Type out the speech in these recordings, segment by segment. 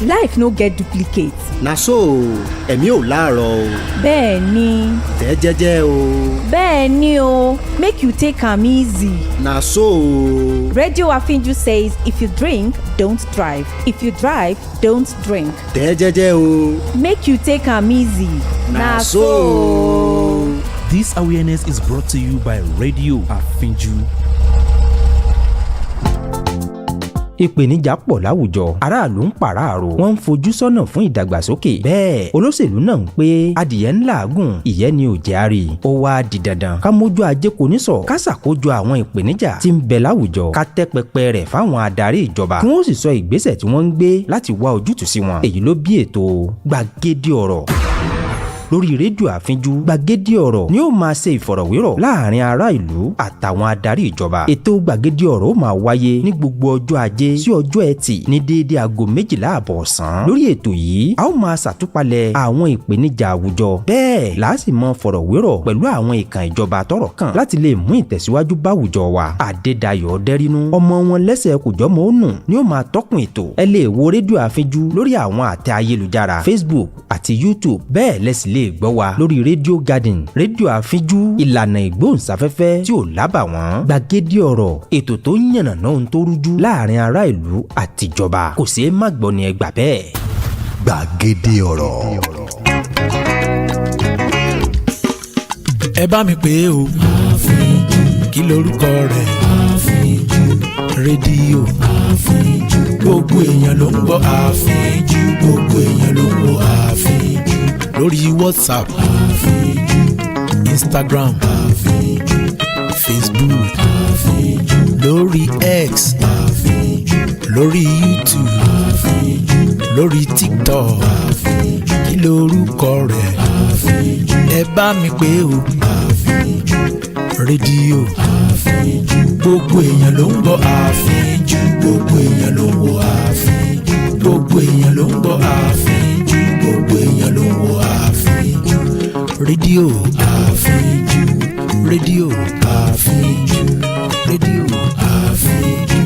life no get duplicate. Na so ẹ̀mí ò láàárọ̀ o. Bẹ́ẹ̀ ni. Tẹ́ jẹ́jẹ́ o. Bẹ́ẹ̀ ni o, make you take am easy. Na so. Radio Afinju says if you drink, don't drive. If you drive, don't drink. Tẹ́ jẹ́jẹ́ o. Make you take am easy. Na so. This awareness is brought to you by Radio Afinju. Ìpèníjà pọ̀ láwùjọ, aráàlú ń pàráàrò, wọ́n ń fojú sọ́nà fún ìdàgbàsókè. Bẹ́ẹ̀ olóṣèlú náà ń pé adìyẹ ń làágùn, ìyẹ́ ni ò jẹ́ àrí. Ó wá di dandan ká mójú ajé kò ní sọ, ká ṣàkójọ àwọn ìpèníjà tí ń bẹ láwùjọ, ká tẹ́ pẹpẹ rẹ̀ fáwọn adarí ìjọba kí wọ́n sì sọ ìgbésẹ̀ tí wọ́n ń gbé láti wá ojútùú sí wọn. Èyí ló bí ètò Gbàgede Ọ̀rọ̀. Lórí rédíò Àfinjú, Gbàgede Ọ̀rọ̀ ni ó máa ṣe ìfọ̀rọ̀wérọ̀ láàrin ará ìlú àtàwọn adarí ìjọba. Ètò Gbàgede Ọ̀rọ̀ ó máa wáyé ní gbogbo ọjọ́ ajé sí ọjọ́ ẹtì ní déédéé aago 12:00 ọ̀sán. Lórí ètò yìí, a ó máa ṣàtúpalẹ̀ àwọn ìpèníjà àwùjọ. Bẹ́ẹ̀ la sì máa fọ̀rọ̀wérọ̀ pẹ̀lú àwọn ìkàn ìjọba tọ́rọ̀ kàn láti lè mú ìtẹ̀síwájú bá àwùjọ wa. Adedayo Oderinu, ọmọ wọn lẹ́sẹ̀ kòjọ́mọ ó nù, ni ó máa tọ́kùn ètò. Ẹ lè wo rédíò Àfinjú lórí àwọn àtẹ ayélujára Facebook àti YouTube. Bẹ́ẹ̀ lẹ́sìn lè gbọ́ wa lórí Radio Garden. Rédíò Àfinjú, ìlànà ìgbóhùnsáfẹ́fẹ́ tí ò lábàwọ́n. Gbàgede Ọ̀rọ̀, ètò tó ń yànnàná ohun tó rújú láàrin ará ìlú àtijọba. Kò ṣeé má gbọ́ ni ẹ gbà bẹ́ẹ̀. Gbàgede Ọ̀rọ̀. Ẹ bá mi pè é o. Àfinjú. Kí lorúkọ rẹ̀? Àfinjú. Rédíò Àfinjú. Gbogbo èèyàn ló ń gbọ́ Àfinjú. Gbogbo èèyàn ló ń gbọ́ Àfinjú. Lórí WhatsApp Àfinjú, Instagram Àfinjú, Facebook Àfinjú, lórí X Àfinjú, lórí YouTube Àfinjú, lórí TikTok Àfinjú. Kí lorúkọ rẹ̀? Àfinjú. Ẹ bá mi pè é o. Àfinjú. Rédíò Àfinjú. Gbogbo èèyàn ló ń gbọ́ Àfinjú. Gbogbo èèyàn ló ń gbọ́ Àfinjú. Gbogbo èèyàn ló ń gbọ́ Àfinjú. Gbogbo èèyàn ló ń gbọ́ Àfinjú. Rédíò Àfinjú. Rédíò Àfinjú. Rédíò Àfinjú.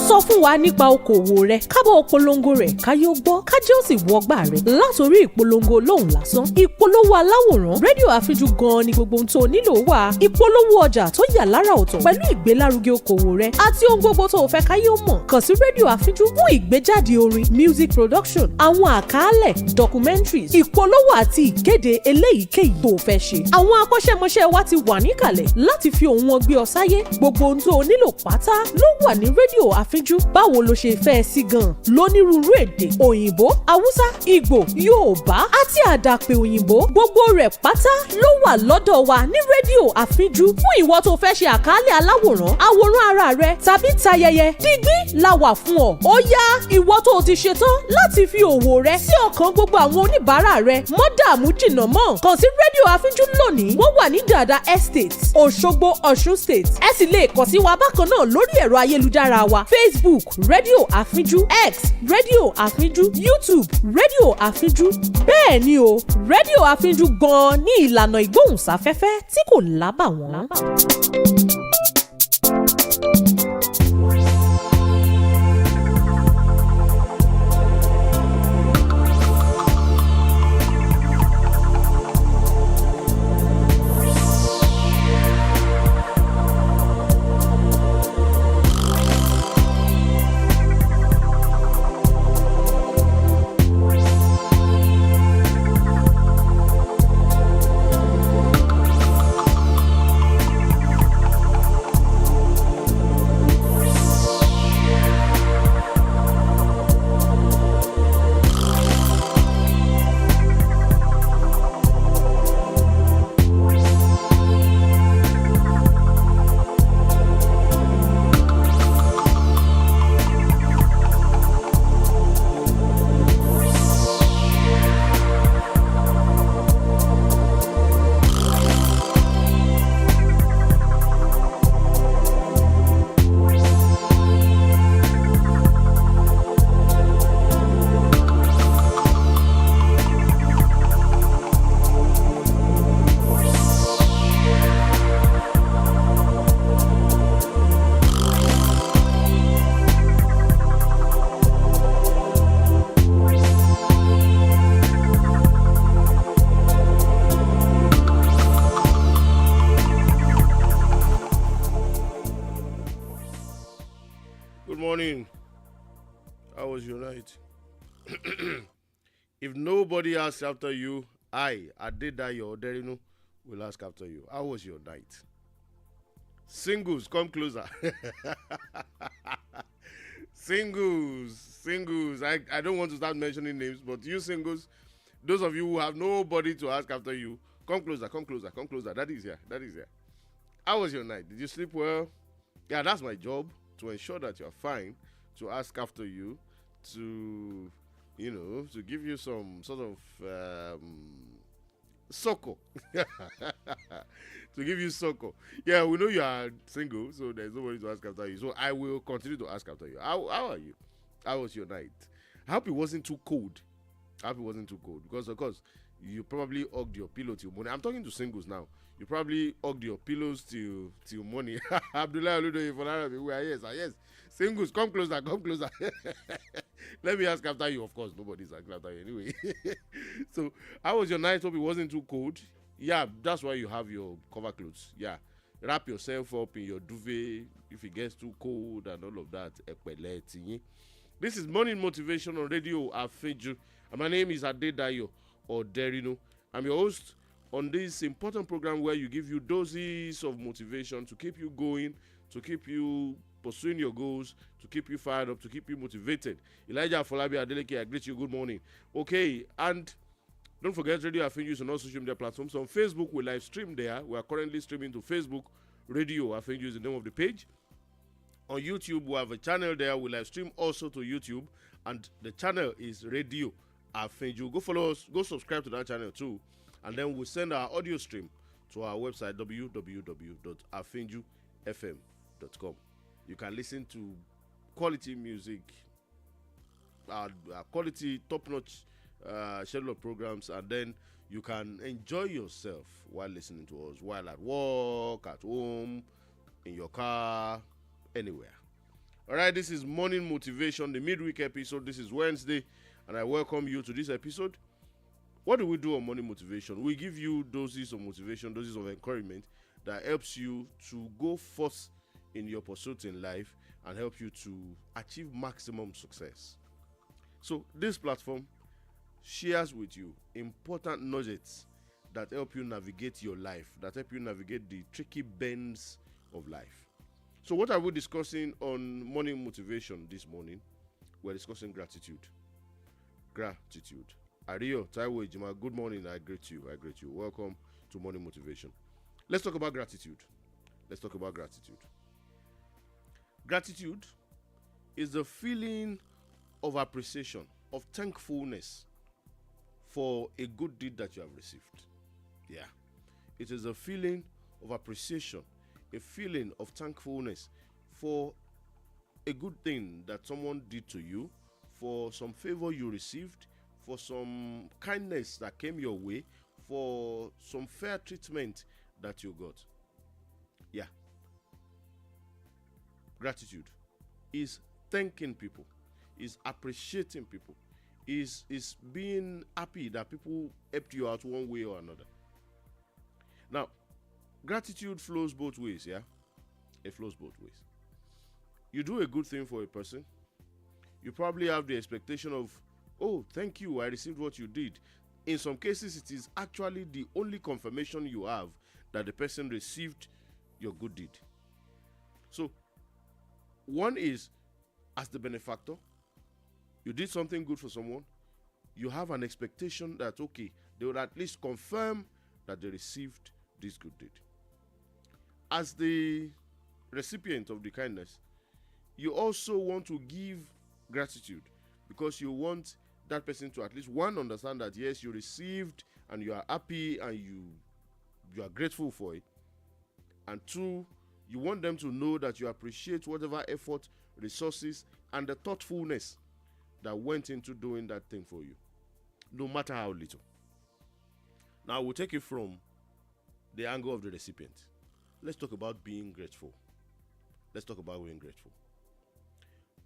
Sọ fún wa nípa okòwò rẹ, kábọ̀ polongo rẹ̀ káyé ó gbọ́, kájé ó sì wọgbà rẹ̀. Látòrí ìpolongo lóhùn lásán, ìpolówó aláwòrán, rédíò Àfinjú gan-an ni gbogbo ohun tó nílò wà. Ìpolówó ọjà tó yà lára ọ̀tọ̀ pẹ̀lú ìgbélárugẹ okòwò rẹ àti ohun gbogbo tó o fẹ́ káyé ó mọ̀. Kàn sí rédíò Àfinjú fún ìgbéjáde orin, music production, àwọn àkàálẹ̀, documentaries, ìpolówó àti ìkéde eléyìíkéyìí tó o fẹ́ ṣe. Àwọn akọ́ṣẹ́mọṣẹ́ wa ti wà níkàlẹ̀ láti fi ohùn wọn gbé ọ sáyé. Gbogbo ohun tó o nílò pátá ló wà ní rédíò Àfinjú. Báwo lo ṣe fẹ́ sí gan? Lónírúurú èdè, òyìnbó, Haúsá, Ìgbò, Yorùbá àti àdàpè òyìnbó. Gbogbo rẹ̀ pátá ló wà lọ́dọ̀ wa ní rédíò Àfinjú. Fún ìwọ tó fẹ́ ṣe àkàálẹ̀ aláwòrán, àwòrán ara rẹ tàbí tayẹyẹ, dígbí la wà fún ọ. Ó yá, ìwọ tó ti ṣetán láti fi òwò rẹ sí ọkàn gbogbo àwọn oníbàárà rẹ. Mọ́ dààmú jìnnà mọ́. Kàn sí rédíò Àfinjú lónìí. Wọ́n wà ní Dàda Estate, Òṣogbo, Ọ̀ṣun State. Ẹ sì lè kàn sí wa bákan náà lórí ẹ̀rọ ayélujára wa. Facebook rédíò Àfinjú, X rédíò Àfinjú, YouTube rédíò Àfinjú. Bẹ́ẹ̀ ni o, rédíò Àfinjú gan-an ní ìlànà ìgbóhùnsáfẹ́fẹ́ tí kò lábàwọ́n. Good morning. How was your night? If nobody asks after you, I, Adedayo, Oderinu, will ask after you. How was your night? Singles, come closer. Singles. I don't want to start mentioning names, but you singles, those of you who have nobody to ask after you, come closer. That is here. How was your night? Did you sleep well? Yeah, that's my job, to ensure that you're fine, to ask after you, to give you some sort of succor. To give you succor. Yeah, we know you are single, so there's nobody to ask after you. So I will continue to ask after you. How are you? How was your night? I hope it wasn't too cold. Because, of course, you probably hugged your pillow till morning. I'm talking to singles now. You probably hugged your pillows till morning. Abdullah Oludoye, yes. Singles, come closer. Let me ask after you. Of course, nobody's asking after you anyway. So, how was your night? Hope it wasn't too cold. Yeah, that's why you have your cover clothes. Yeah, wrap yourself up in your duvet if it gets too cold and all of that. This is Morning Motivation on Radio Afeju, and my name is Adedayo Oderinu. I'm your host on this important program where you give you doses of motivation to keep you going, to keep you pursuing your goals, to keep you fired up, to keep you motivated. Elijah Afolabi Adeleke, I greet you. Good morning. Okay, and don't forget Radio Afeju is on all social media platforms. On Facebook, we live stream there. We are currently streaming to Facebook. Radio Afeju is the name of the page. On YouTube, we have a channel there. We live stream also to YouTube, and the channel is Radio Afeju. Go follow us, go subscribe to that channel too, and then we'll send our audio stream to our website www.afenjufm.com. You can listen to quality music, quality top-notch schedule of programs, and then you can enjoy yourself while listening to us, while at work, at home, in your car, anywhere. All right, this is Morning Motivation, the midweek episode. This is Wednesday, and I welcome you to this episode. What do we do on Morning Motivation? We give you doses of motivation, doses of encouragement that helps you to go forth in your pursuit in life and help you to achieve maximum success. So this platform shares with you important nuggets that help you navigate your life, that help you navigate the tricky bends of life. So what are we discussing on Morning Motivation this morning? We're discussing gratitude. Gratitude. Ario, Taiwo Ejima, good morning. I greet you. Welcome to Morning Motivation. Let's talk about gratitude. Gratitude is the feeling of appreciation, of thankfulness for a good deed that you have received. Yeah. It is a feeling of appreciation, a feeling of thankfulness for a good thing that someone did to you, for some favor you received, for some kindness that came your way, for some fair treatment that you got. Yeah. Gratitude is thanking people, is appreciating people, is being happy that people helped you out one way or another. Now, gratitude flows both ways, yeah? It flows both ways. You do a good thing for a person, you probably have the expectation of, oh, thank you, I received what you did. In some cases, it is actually the only confirmation you have that the person received your good deed. So, one is, as the benefactor, you did something good for someone, you have an expectation that, okay, they would at least confirm that they received this good deed. As the recipient of the kindness, you also want to give gratitude because you want that person to at least, one, understand that yes, you received and you are happy and you are grateful for it, and two, you want them to know that you appreciate whatever effort, resources, and the thoughtfulness that went into doing that thing for you, no matter how little. Now we'll take it from the angle of the recipient. Let's talk about being grateful.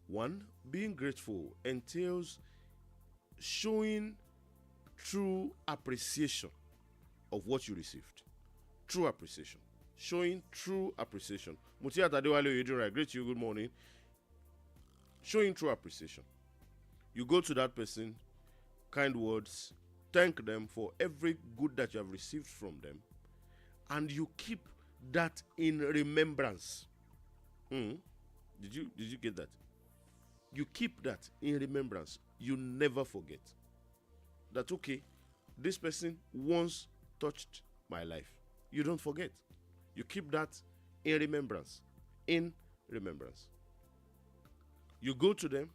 One, being grateful entails showing true appreciation of what you received. True appreciation. Showing true appreciation. Mutiat Adewale, you doing right? Great you, good morning. Showing true appreciation. You go to that person, kind words, thank them for every good that you have received from them, and you keep that in remembrance. Did you get that? You keep that in remembrance. You never forget that, okay, this person once touched my life. You don't forget. You keep that in remembrance. In remembrance. You go to them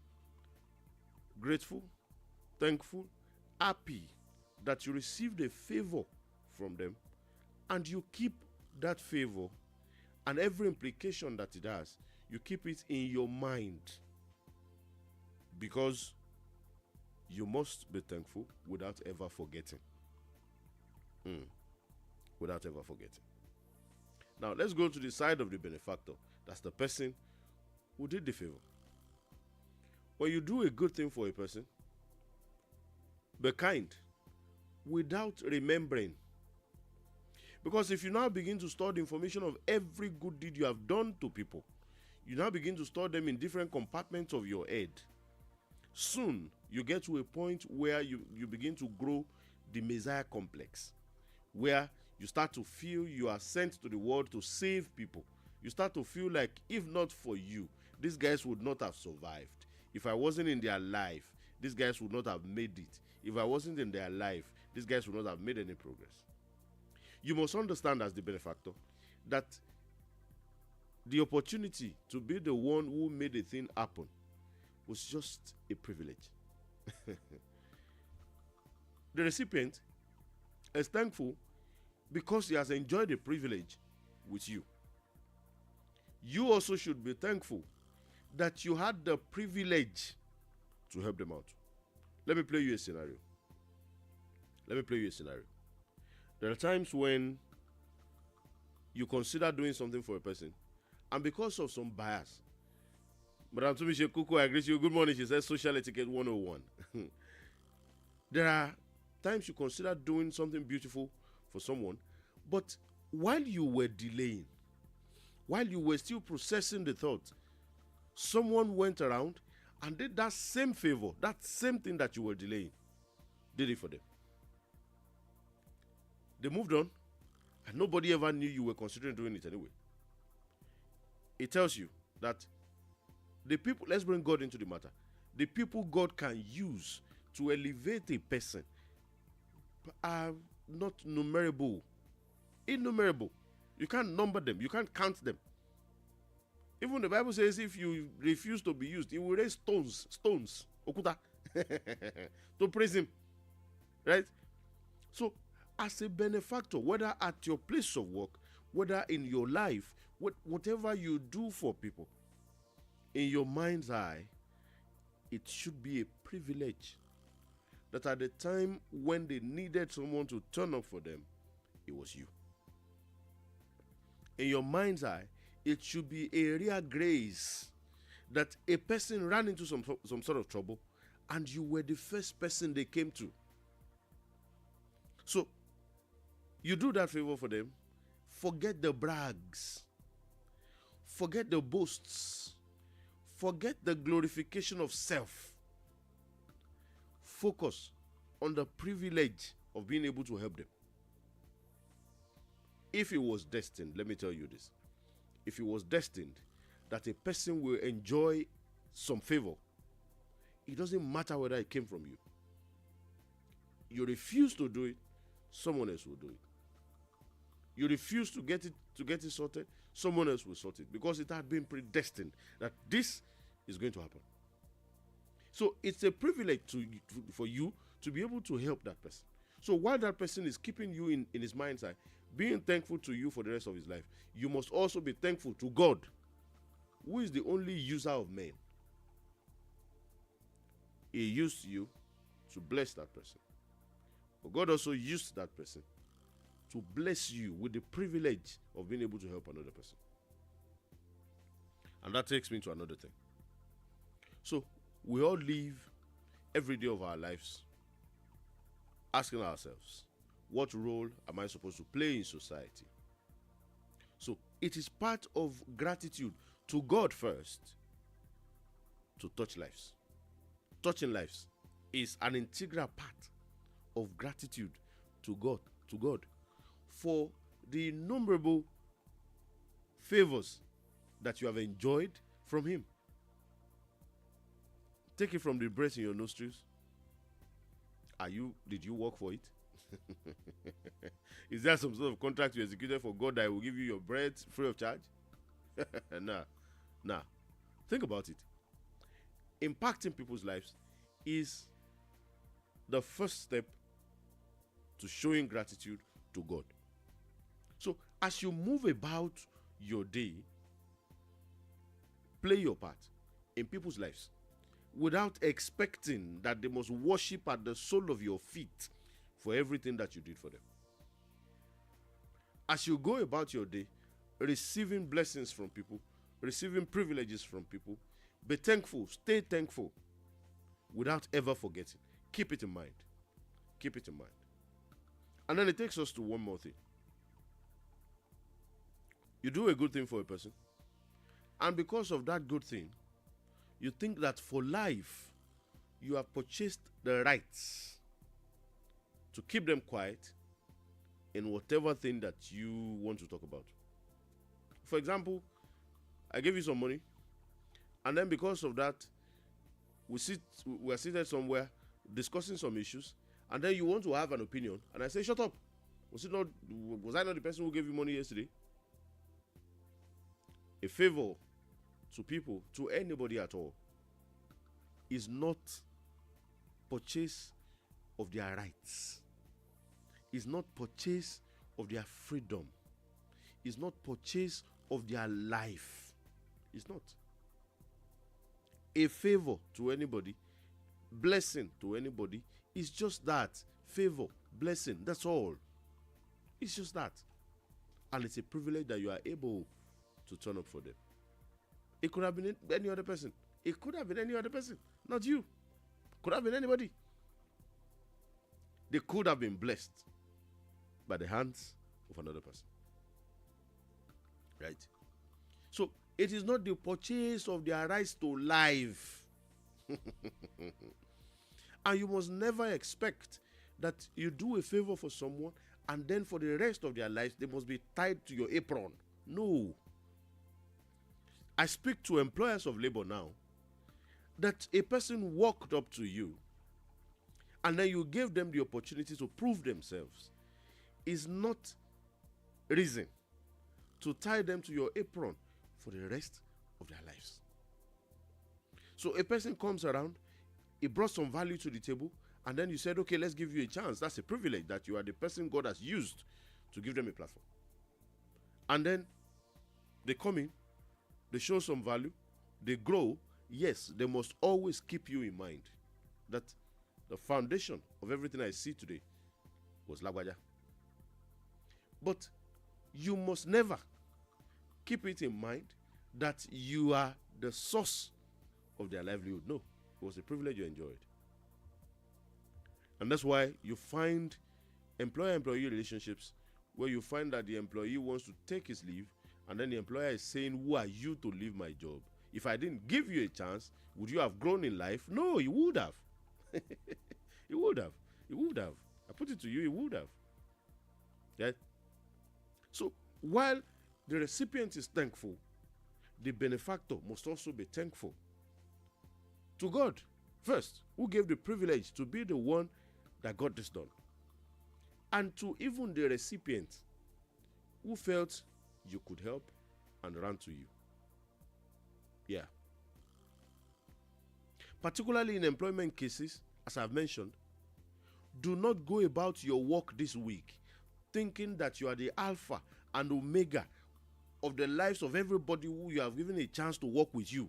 grateful, thankful, happy that you received a favor from them, and you keep that favor and every implication that it has, you keep it in your mind, because you must be thankful without ever forgetting. Without ever forgetting. Now, let's go to the side of the benefactor. That's the person who did the favor. When you do a good thing for a person, be kind without remembering. Because if you now begin to store the information of every good deed you have done to people, you now begin to store them in different compartments of your head. Soon, you get to a point where you begin to grow the Messiah complex, where you start to feel you are sent to the world to save people. You start to feel like, if not for you, these guys would not have survived. If I wasn't in their life, these guys would not have made it. If I wasn't in their life, these guys would not have made any progress. You must understand, as the benefactor, that the opportunity to be the one who made a thing happen was just a privilege. The recipient is thankful because he has enjoyed the privilege with you. You also should be thankful that you had the privilege to help them out. Let me play you a scenario. There are times when you consider doing something for a person, and because of some bias, Madam Tumishe Kuku, I greet you. Good morning. She says social etiquette 101. There are times you consider doing something beautiful for someone, but while you were delaying, while you were still processing the thought, someone went around and did that same favor, that same thing that you were delaying, did it for them. They moved on, and nobody ever knew you were considering doing it anyway. It tells you that the people, let's bring God into the matter, the people God can use to elevate a person are not numerable. Innumerable. You can't number them. You can't count them. Even the Bible says if you refuse to be used, he will raise stones, okuta, to praise him. Right? So, as a benefactor, whether at your place of work, whether in your life, whatever you do for people, in your mind's eye, it should be a privilege that at the time when they needed someone to turn up for them, it was you. In your mind's eye, it should be a rare grace that a person ran into some sort of trouble and you were the first person they came to. So, you do that favor for them. Forget the brags. Forget the boasts. Forget the glorification of self. Focus on the privilege of being able to help them. If it was destined, let me tell you this. If it was destined that a person will enjoy some favor, it doesn't matter whether it came from you. You refuse to do it, someone else will do it. You refuse to get it sorted, someone else will sort it, because it had been predestined that this is going to happen. So it's a privilege for you to be able to help that person. So while that person is keeping you in his mind's eye, being thankful to you for the rest of his life, you must also be thankful to God, who is the only user of men. He used you to bless that person. But God also used that person to bless you with the privilege of being able to help another person. And that takes me to another thing. So we all live every day of our lives asking ourselves, what role am I supposed to play in society? So it is part of gratitude to God first to touch lives. Touching lives is an integral part of gratitude to God for the innumerable favors that you have enjoyed from him. Take it from the breath in your nostrils. Did you work for it? Is there some sort of contract you executed for God that will give you your breath free of charge? Nah. Think about it. Impacting people's lives is the first step to showing gratitude to God. So as you move about your day, play your part in people's lives without expecting that they must worship at the sole of your feet for everything that you did for them. As you go about your day, receiving blessings from people, receiving privileges from people, be thankful, stay thankful, without ever forgetting. Keep it in mind. Keep it in mind. And then it takes us to one more thing. You do a good thing for a person, and because of that good thing, you think that for life, you have purchased the rights to keep them quiet in whatever thing that you want to talk about. For example, I gave you some money, and then because of that, we are seated somewhere discussing some issues, and then you want to have an opinion, and I say, shut up. Was I not the person who gave you money yesterday? A favor to people, to anybody at all, is not purchase of their rights. Is not purchase of their freedom. Is not purchase of their life. It's not. A favor to anybody, blessing to anybody, is just that. Favor, blessing, that's all. It's just that. And it's a privilege that you are able to turn up for them. It could have been any other person. It could have been any other person, not you. Could have been anybody. They could have been blessed by the hands of another person. Right? So, it is not the purchase of their rights to life. And you must never expect that you do a favor for someone and then for the rest of their lives, they must be tied to your apron. No. I speak to employers of labor now, that a person walked up to you and then you gave them the opportunity to prove themselves is not reason to tie them to your apron for the rest of their lives. So a person comes around, he brought some value to the table, and then you said, okay, let's give you a chance. That's a privilege that you are the person God has used to give them a platform. And then they come in, they show some value, they grow. Yes, they must always keep you in mind that the foundation of everything I see today was Lagwaja. But you must never keep it in mind that you are the source of their livelihood. No, it was a privilege you enjoyed. And that's why you find employer-employee relationships where you find that the employee wants to take his leave, and then the employer is saying, who are you to leave my job? If I didn't give you a chance, would you have grown in life? No, you would have. You would have. You would have. I put it to you, you would have. Right? So, while the recipient is thankful, the benefactor must also be thankful to God first, who gave the privilege to be the one that got this done, and to even the recipient who felt you could help and ran to you. Yeah. Particularly in employment cases, as I've mentioned, do not go about your work this week thinking that you are the alpha and omega of the lives of everybody who you have given a chance to work with you.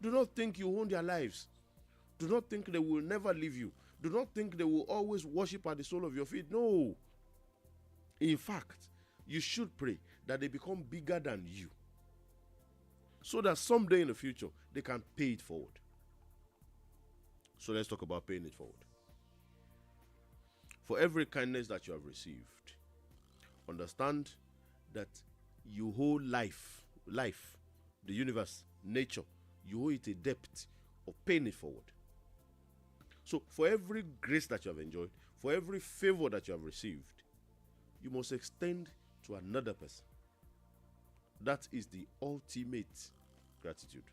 Do not think you own their lives. Do not think they will never leave you. Do not think they will always worship at the sole of your feet. No. In fact, you should pray that they become bigger than you, so that someday in the future, they can pay it forward. So let's talk about paying it forward. For every kindness that you have received, understand that you hold life, the universe, nature, you owe it a debt of paying it forward. So for every grace that you have enjoyed, for every favor that you have received, you must extend to another person. That is the ultimate gratitude.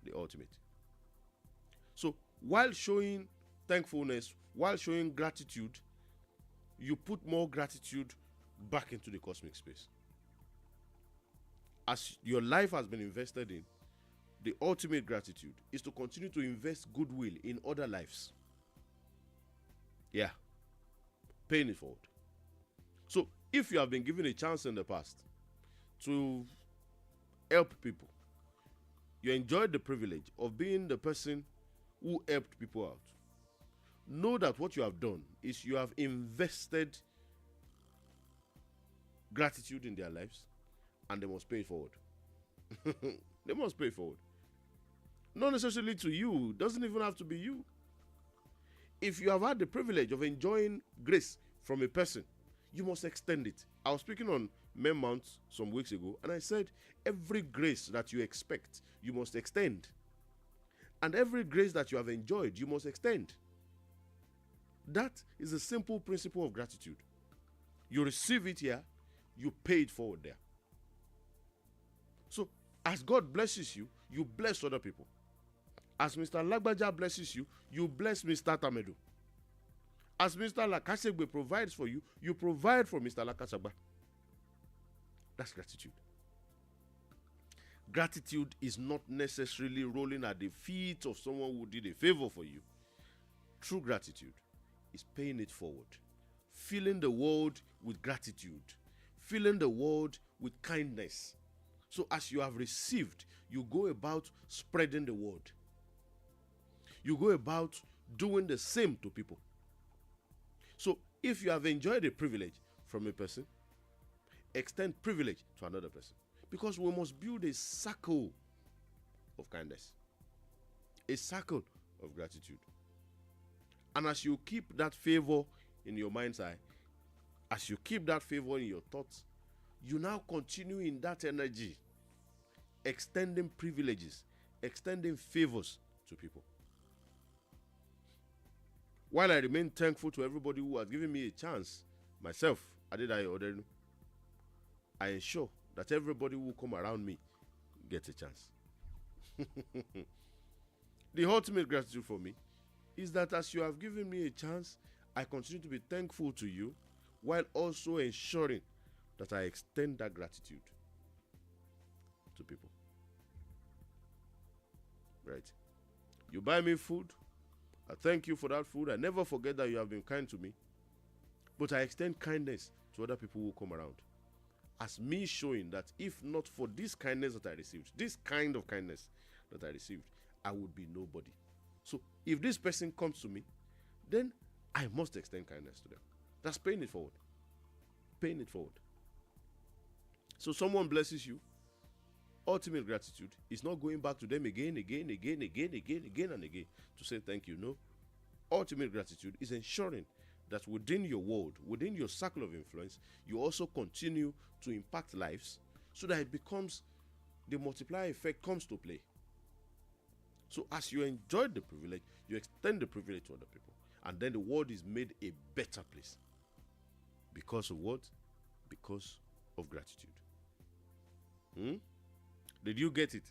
The ultimate. So while showing thankfulness, while showing gratitude, you put more gratitude back into the cosmic space. As your life has been invested in, the ultimate gratitude is to continue to invest goodwill in other lives. Yeah. Paying it forward. So if you have been given a chance in the past to help people, you enjoyed the privilege of being the person who helped people out, know that what you have done is you have invested gratitude in their lives, and they must pay it forward. They must pay it forward. Not necessarily to you, doesn't even have to be you. If you have had the privilege of enjoying grace from a person, you must extend it. I was speaking on Men Mount some weeks ago, and I said every grace that you expect, you must extend. And every grace that you have enjoyed, you must extend. That is a simple principle of gratitude. You receive it here, you pay it forward there. So, as God blesses you, you bless other people. As Mr. Lagbaja blesses you, you bless Mr. Tamedu. As Mr. Lakasegbe provides for you, you provide for Mr. Lakasagba. That's gratitude. Gratitude is not necessarily rolling at the feet of someone who did a favor for you. True gratitude is paying it forward, filling the world with gratitude, filling the world with kindness. So as you have received, you go about spreading the word. You go about doing the same to people. So if you have enjoyed a privilege from a person, extend privilege to another person. Because we must build a circle of kindness, a circle of gratitude. And as you keep that favor in your mind's eye, as you keep that favor in your thoughts, you now continue in that energy, extending privileges, extending favors to people. While I remain thankful to everybody who has given me a chance, myself, Adedayo, Oderinu, I ensure that everybody who come around me gets a chance. The ultimate gratitude for me is that as you have given me a chance, I continue to be thankful to you while also ensuring that I extend that gratitude to people. Right? You buy me food, I thank you for that food. I never forget that you have been kind to me. But I extend kindness to other people who come around, as me showing that if not for this kindness that I received, this kind of kindness that I received, I would be nobody. So if this person comes to me, then I must extend kindness to them. That's paying it forward. Paying it forward. So someone blesses you. Ultimate gratitude is not going back to them again and again to say thank you. No. Ultimate gratitude is ensuring that within your world, within your circle of influence, you also continue to impact lives so that it becomes, the multiplier effect comes to play. So as you enjoy the privilege, you extend the privilege to other people. And then the world is made a better place. Because of what? Because of gratitude. Did you get it?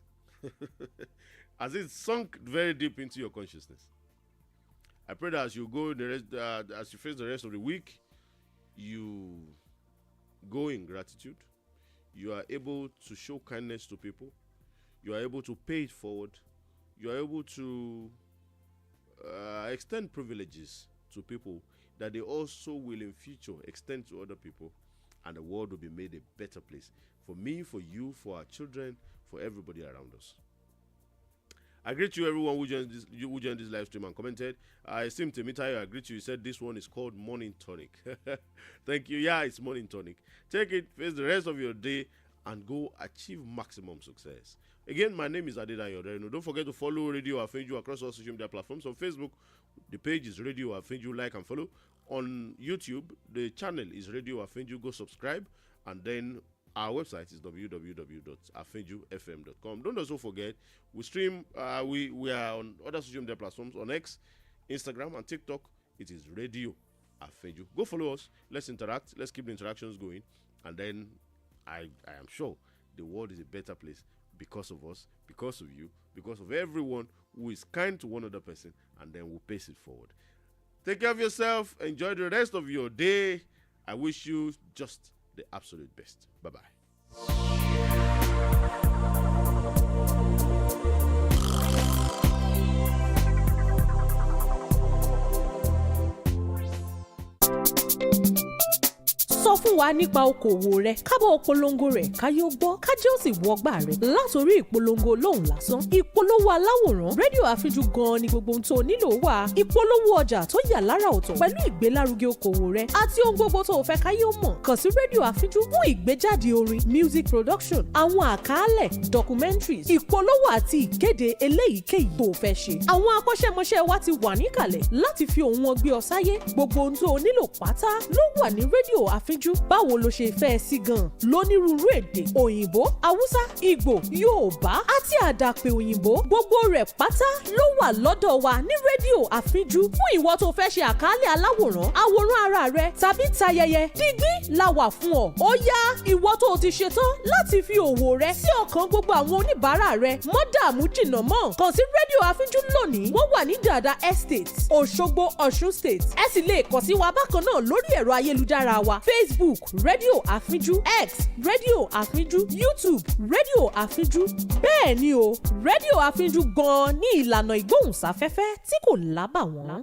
Has it sunk very deep into your consciousness? I pray that as you go as you face the rest of the week, you go in gratitude. You are able to show kindness to people. You are able to pay it forward. You are able to extend privileges to people that they also will in future extend to other people, and the world will be made a better place for me, for you, for our children, for everybody around us. I greet you, everyone who joined this live stream and commented. I esteem Temitayo, I greet you. You said this one is called Morning Tonic. Thank you. Yeah, it's Morning Tonic. Take it, face the rest of your day, and go achieve maximum success. Again, my name is Adedayo. Don't forget to follow Radio Afenju across all social media platforms. On Facebook, the page is Radio Afenju. Like and follow. On YouTube, the channel is Radio Afenju. Go subscribe. And then Our website is www.afenjufm.com. Don't also forget, we stream, we are on other social media platforms, on X, Instagram, and TikTok. It is Radio Afenju. Go follow us. Let's interact. Let's keep the interactions going. And then I am sure the world is a better place because of us, because of you, because of everyone who is kind to one other person, and then we'll pace it forward. Take care of yourself. Enjoy the rest of your day. I wish you just the absolute best. Bye-bye. sọ fún wa nípa okòwò rẹ kábọ̀ polongo rẹ̀ káyé ó gbọ́ kájẹ́ ó sì wọgbà rẹ̀ látòrí ìpolongo lóhùn lásán ìpolówó aláwòrán rédíò àfíjú gan ni gbogbo ohun tó nílò wà ìpolówó ọjà tó yà lára ọ̀tọ̀ pẹ̀lú ìgbélárugẹ okòwò rẹ àti ohun gbogbo tó fẹ́ káyé ó mọ̀ kàn sí rédíò àfíjú fún ìgbéjáde orin music production àwọn àkàálẹ̀ documentaries ìpolówó àti ìkéde eléyìíkéyìí tó fẹ́ ṣe àwọn akọ́ṣẹ́mọṣẹ́ wa ti wà níkàlẹ̀ láti fi ohùn wọn gbé ọ sáyé gbogbo ohun tó nílò pátá ló wà ní rédíò àfíjú báwo lo ṣe fẹ́ sí gan lónírúurú èdè òyìnbó haúsá ìgbò yorùbá àti àdàpè òyìnbó gbogbo rẹ̀ pátá ló wà lọ́dọ̀ wa ní rédíò àfíjú fún ìwọ tó fẹ́ ṣe àkàálẹ̀ aláwòrán àwòrán ara rẹ tàbí tayẹyẹ dígbí la wà fún ọ ó yá ìwọ tó ti ṣetán láti fi òwò rẹ sí ọkàn gbogbo àwọn oníbàárà rẹ mọ́ dààmú jìnnà mọ́ kàn sí rédíò àfíjú lónìí wọ́n wà ní dàdà estate òṣogbo ọ̀ṣun state ẹ sì lè kàn sí wa bákan náà lórí ẹ̀rọ ayélujára wa Facebook rédíò àfíjú X rédíò àfíjú YouTube rédíò àfíjú bẹ́ẹ̀ ni o rédíò àfíjú gan-an ní ìlànà ìgbóhùnsáfẹ́fẹ́ tí kò lábàwọ́n.